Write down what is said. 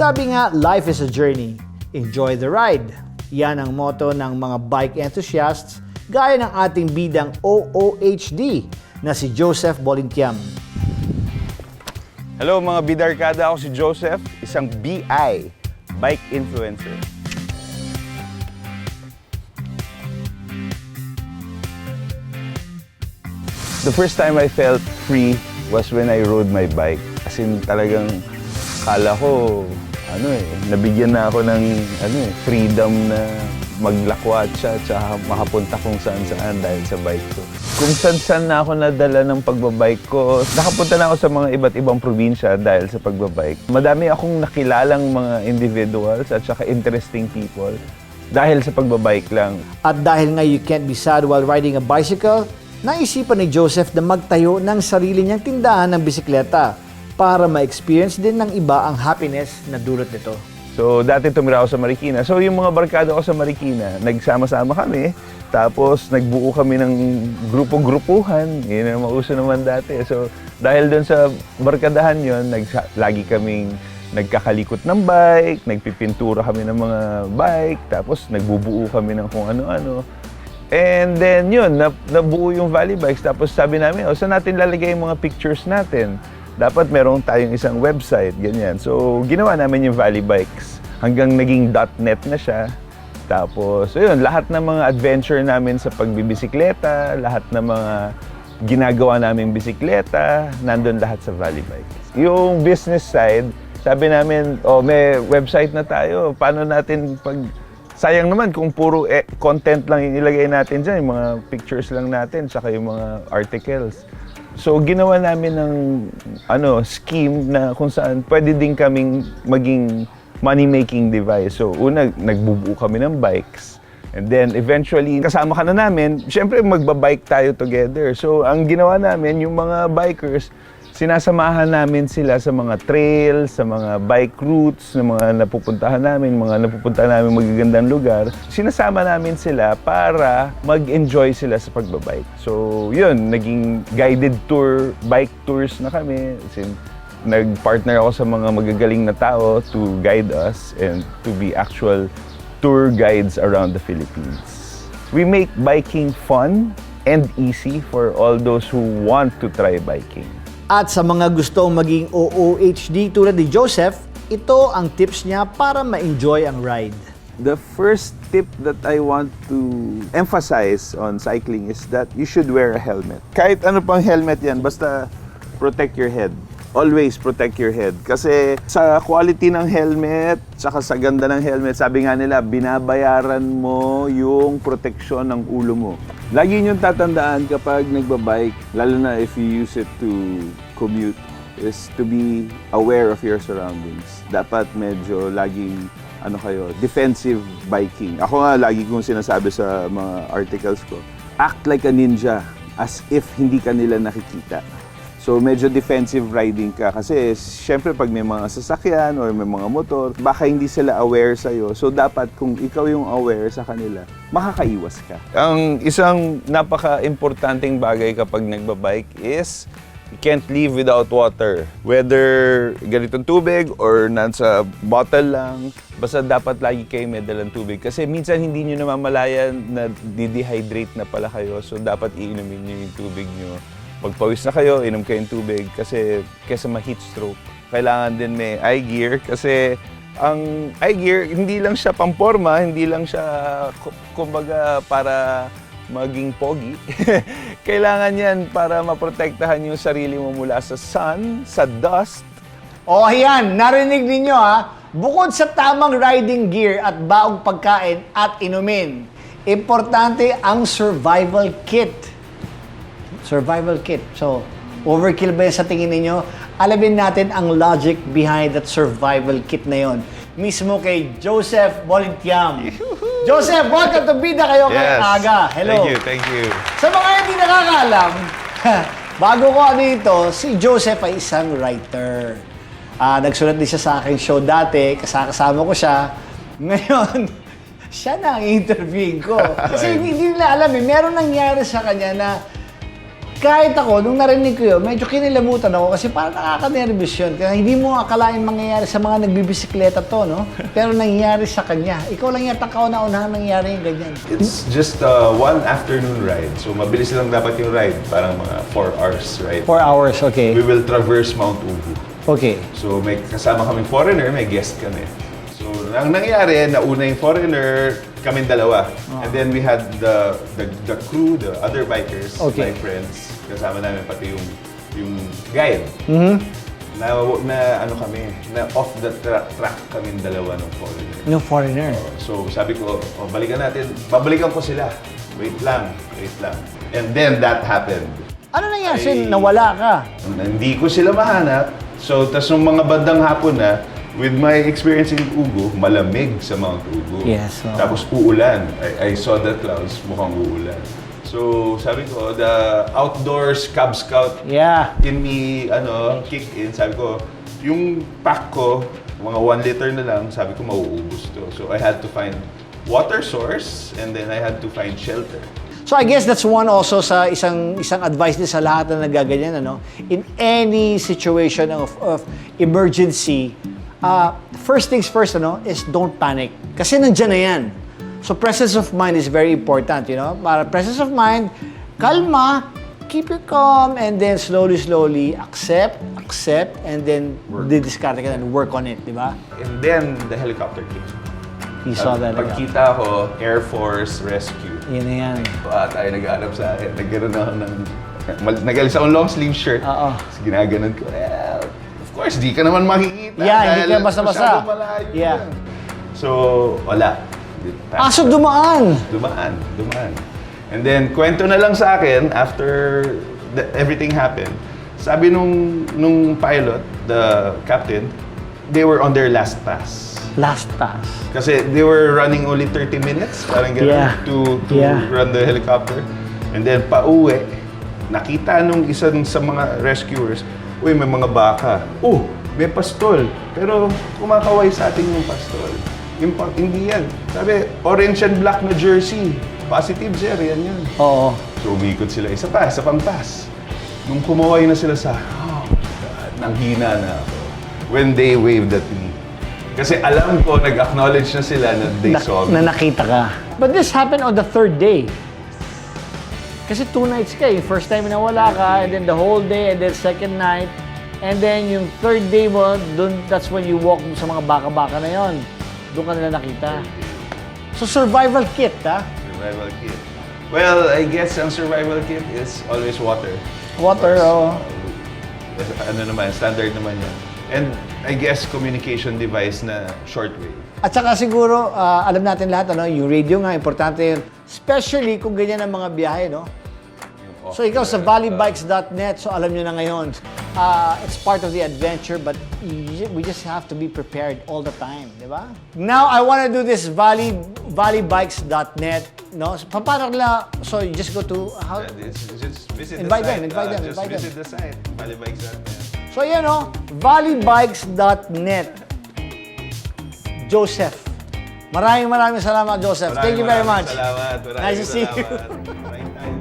Sabi nga, life is a journey. Enjoy the ride. Yan ang motto ng mga bike enthusiasts gaya ng ating bidang OOHD na si Joseph Bolintiam. Hello mga bidarkada, ako si Joseph, isang BI, bike influencer. The first time I felt free was when I rode my bike. As in talagang kala ko, nabigyan na ako ng freedom na maglakwatsa at makapunta kung saan-saan dahil sa bike ko. Kung saan-saan na ako nadala ng pagbabike ko, nakapunta na ako sa mga iba't ibang probinsya dahil sa pagbabike. Madami akong nakilalang mga individuals at saka interesting people dahil sa pagbabike lang. At dahil nga you can't be sad while riding a bicycle, naisipan ni Joseph na magtayo ng sarili niyang tindahan ng bisikleta para ma-experience din ng iba ang happiness na dulot nito. So, dati tumira ako sa Marikina. So, yung mga barkada ko sa Marikina, nagsama-sama kami. Tapos, nagbuo kami ng grupo-grupuhan. Yun ang mauso naman dati. So, dahil doon sa barkadahan yun, lagi kaming nagkakalikot ng bike, nagpipintura kami ng mga bike, tapos nagbubuo kami ng kung ano-ano. And then yun, nabuo yung Valley Bikes. Tapos sabi namin, saan natin lalagay yung mga pictures natin? Dapat meron tayong isang website, ganyan. So, ginawa namin yung Valley Bikes. Hanggang naging .net na siya. Tapos, ayun, lahat ng mga adventure namin sa pagbibisikleta, lahat ng mga ginagawa naming bisikleta, nandun lahat sa Valley Bikes. Yung business side, sabi namin, may website na tayo. Paano natin sayang naman kung puro content lang yung ilagay natin dyan, yung mga pictures lang natin, saka yung mga articles. So, ginawa namin ng scheme na kung saan pwede din kaming maging money-making device. So, una, nagbubuo kami ng bikes. And then, eventually, kasama ka na namin, syempre magbabike tayo together. So, ang ginawa namin, yung mga bikers, sinasamahan namin sila sa mga trails, sa mga bike routes, na mga napupuntahan namin magagandang lugar. Sinasama namin sila para mag-enjoy sila sa pagbabike. So, yun, naging guided tour, bike tours na kami. Nag-partner ako sa mga magagaling na tao to guide us and to be actual tour guides around the Philippines. We make biking fun and easy for all those who want to try biking. At sa mga gustong maging OOHD tulad ni Joseph, ito ang tips niya para ma-enjoy ang ride. The first tip that I want to emphasize on cycling is that you should wear a helmet. Kahit ano pang helmet yan, basta protect your head. Always protect your head. Kasi sa quality ng helmet, saka sa ganda ng helmet, sabi nga nila, binabayaran mo yung proteksyon ng ulo mo. Lagi niyong tatandaan kapag nagbabike, lalo na if you use it to commute, is to be aware of your surroundings. Dapat medyo laging defensive biking. Ako nga, lagi kong sinasabi sa mga articles ko, act like a ninja as if hindi ka nila nakikita. So, medyo defensive riding ka kasi syempre pag may mga sasakyan or may mga motor, baka hindi sila aware sa'yo. So, dapat kung ikaw yung aware sa kanila, makakaiwas ka. Ang isang napaka-importanting bagay kapag nagbabike is you can't live without water. Whether ganitong tubig or nasa bottle lang, basta dapat lagi kayo may dalang tubig. Kasi minsan hindi nyo namamalayan na di-dehydrate na pala kayo. So, dapat iinumin nyo yung tubig nyo. Pagpawis na kayo, inom kayong tubig kasi kesa ma-heat stroke. Kailangan din may eye gear kasi ang eye gear, hindi lang siya pamporma, hindi lang siya kumbaga para maging pogi. Kailangan yan para maprotektahan yung sarili mo mula sa sun, sa dust. O ayan, narinig ninyo ha, bukod sa tamang riding gear at baong pagkain at inumin, importante ang survival kit. Survival kit. So, overkill ba yan sa tingin ninyo? Alamin natin ang logic behind that survival kit na yon. Mismo kay Joseph Bolintiam. Joseph, welcome to Bida Kayo kay Aga. Hello. Thank you. Sa mga hindi nakakaalam, bago ko dito, si Joseph ay isang writer. Nagsulat din siya sa aking show dati, kasama ko siya. Ngayon, siya na ang interviewin ko. Kasi hindi nila alam meron nangyari sa kanya na Kahit ako, nung narinig ko yun, medyo kinilabutan ako kasi parang nakaka-nervous yun. Kaya hindi mo akalain mangyayari sa mga nagbibisikleta to, no? Pero nangyayari sa kanya. Ikaw lang yata kauna-unahang nangyayari yung ganyan. It's just one afternoon ride. So mabilis lang dapat yung ride. Parang mga 4 hours ride. 4 hours, okay. We will traverse Mount Ubu. Okay. So may kasama kaming foreigner, may guest kami. So ang nangyari, nauna yung foreigner, kaming dalawa. And then we had the crew, the other bikers, Okay. my friends. Kasama namin pati yung guide. Na ano kami, na off the track kaming dalawa ng foreigner. Yung foreigner. So sabi ko, balikan natin, babalikan ko sila. Wait lang. And then that happened. Ano nangyari sa'yo? Nawala ka. Hindi ko sila mahanap. So, tas nung mga bandang hapon na, with my experience in Ugu, malamig sa Mount Ugu. Yes, oo. Tapos uulan. I saw the clouds, mukhang uulan. So, sabi ko, the outdoors Cub Scout Yeah. in me, kicked in. Sabi ko, yung pack ko, mga 1 liter na lang, sabi ko, mauubos to. So, I had to find water source and then I had to find shelter. So I guess that's one also sa isang advice din sa lahat na nagaganyan, ano? In any situation of emergency, first things first, is don't panic. Kasi nandiyan na yan. So presence of mind is very important, Para presence of mind, kalma, keep your calm, and then slowly, accept, and then didiscard ka and work on it, di ba? And then, the helicopter came. You saw that. Pagkita ko, Air Force Rescue. Yan na yan. Tayo nag-aanap sa akin. Nagkaroon ako ng... Nagalis akong long sleeve shirt. Oo. Tapos ginaganon ko. Well, of course, di ka naman makikita. Yeah, hindi dahil ka basta-basta. masyadong malayo Yeah. yan. So, wala. So dumaan. Dumaan. And then, kwento na lang sa akin, after everything happened, sabi nung pilot, the captain, they were on their last pass. Last pass. Kasi they were running only 30 minutes, parang gano'n, Yeah. to Yeah. run the helicopter. And then, pauwi, nakita nung isa sa mga rescuers, uy, may mga baka. Oh, may pastol. Pero kumakaway sa atin yung pastol. Hindi yan. Sabi, orange and black na jersey. Positive, sir. Yan. Oo. So, umikot sila. Isa pang pass. Nung kumaway na sila sa, oh, God, nanghina na ako. When they waved at me. Kasi alam ko, nag-acknowledge na sila na they saw me. Na nakita ka. But this happened on the 3rd day. Kasi 2 nights ka. Yung first time na wala ka, and then the whole day, and then second night. And then yung 3rd day mo, that's when you walk sa mga baka-baka na yon. Doon ka nila nakita. So survival kit, ha? Survival kit. Well, I guess ang survival kit is always water. Water, oh. Ano naman, standard naman yan. And I guess communication device na shortwave. At saka siguro, alam natin lahat, yung radio nga, importante yun. Especially kung ganyan ang mga biyahe, no? So ikaw sa valleybikes.net, so alam nyo na ngayon, it's part of the adventure, but we just have to be prepared all the time, di ba? Now, I want to do this valleybikes.net, no? So, paano nila, so you just go to, how? Just visit Invite the them, site. invite them, Just invite them. visit the site, valleybikes.net. So yan, valleybikes.net. Joseph. Maraming salamat, Joseph. Thank you very much. Salamat. Nice to see you. Maraming